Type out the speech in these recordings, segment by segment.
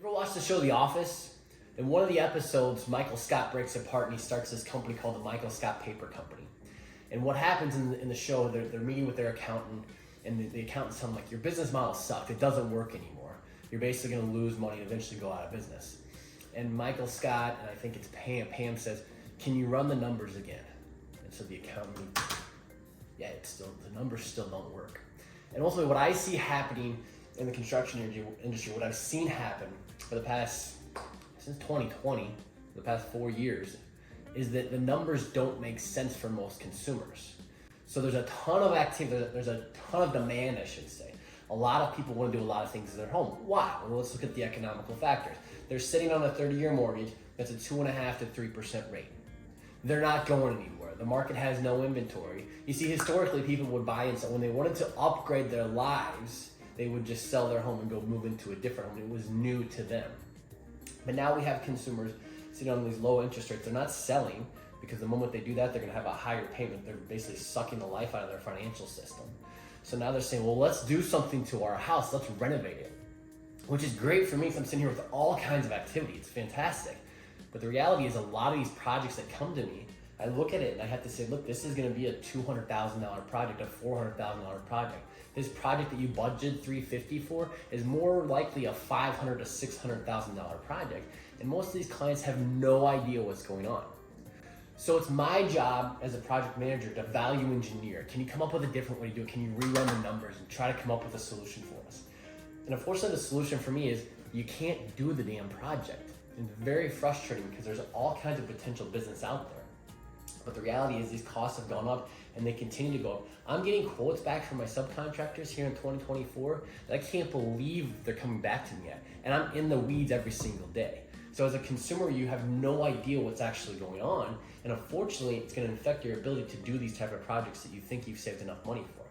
Ever watch the show The Office? In one of the episodes, Michael Scott breaks apart and he starts this company called the Michael Scott Paper Company. And what happens in the show, they're meeting with their accountant, and the accountant's telling them, like, your business model sucked. It doesn't work anymore. You're basically going to lose money and eventually go out of business. And Michael Scott, and I think it's Pam says, can you run the numbers again? And so the accountant, yeah, the numbers still don't work. And also what I see happening in the construction industry, what I've seen happen since 2020, the past 4 years, is that the numbers don't make sense for most consumers. So there's a ton of activity, there's a ton of demand, I should say. A lot of people want to do a lot of things in their home. Why? Well, let's look at the economical factors. They're sitting on a 30-year mortgage that's a 2.5% to 3% rate. They're not going anywhere. The market has no inventory. You see, historically, people would buy and sell. When they wanted to upgrade their lives, they would just sell their home and go move into a different home. It was new to them. But now we have consumers sitting on these low interest rates. They're not selling because the moment they do that, they're going to have a higher payment. They're basically sucking the life out of their financial system. So now they're saying, well, let's do something to our house. Let's renovate it, which is great for me because I'm sitting here with all kinds of activity. It's fantastic. But the reality is a lot of these projects that come to me, I look at it and I have to say, look, this is going to be a $200,000 project, a $400,000 project. This project that you budgeted $350,000 for is more likely a $500,000 to $600,000 project. And most of these clients have no idea what's going on. So it's my job as a project manager to value engineer. Can you come up with a different way to do it? Can you rerun the numbers and try to come up with a solution for us? And unfortunately, the solution for me is you can't do the damn project. It's very frustrating because there's all kinds of potential business out there. But the reality is these costs have gone up and they continue to go up. I'm getting quotes back from my subcontractors here in 2024 that I can't believe they're coming back to me yet. And I'm in the weeds every single day. So as a consumer, you have no idea what's actually going on. And unfortunately, it's going to affect your ability to do these type of projects that you think you've saved enough money for.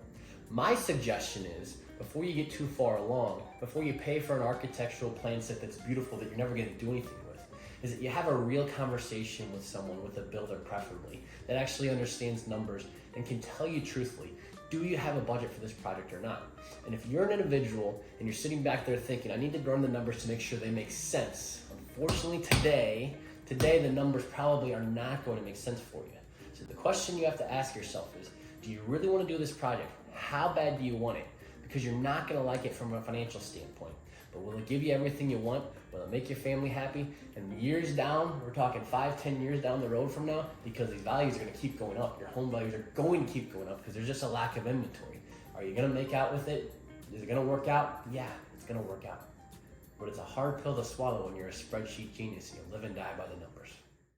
My suggestion is, before you get too far along, before you pay for an architectural plan set that's beautiful that you're never going to do anything with, is that you have a real conversation with someone, with a builder preferably, that actually understands numbers and can tell you truthfully, do you have a budget for this project or not? And if you're an individual and you're sitting back there thinking, I need to run the numbers to make sure they make sense, unfortunately today the numbers probably are not going to make sense for you. So the question you have to ask yourself is, do you really want to do this project? How bad do you want it? Because you're not going to like it from a financial standpoint. But will it give you everything you want? Will it make your family happy? And years down, we're talking 5-10 years down the road from now, because these values are going to keep going up. Your home values are going to keep going up because there's just a lack of inventory. Are you going to make out with it? Is it going to work out? Yeah, it's going to work out. But it's a hard pill to swallow when you're a spreadsheet genius and you live and die by the numbers.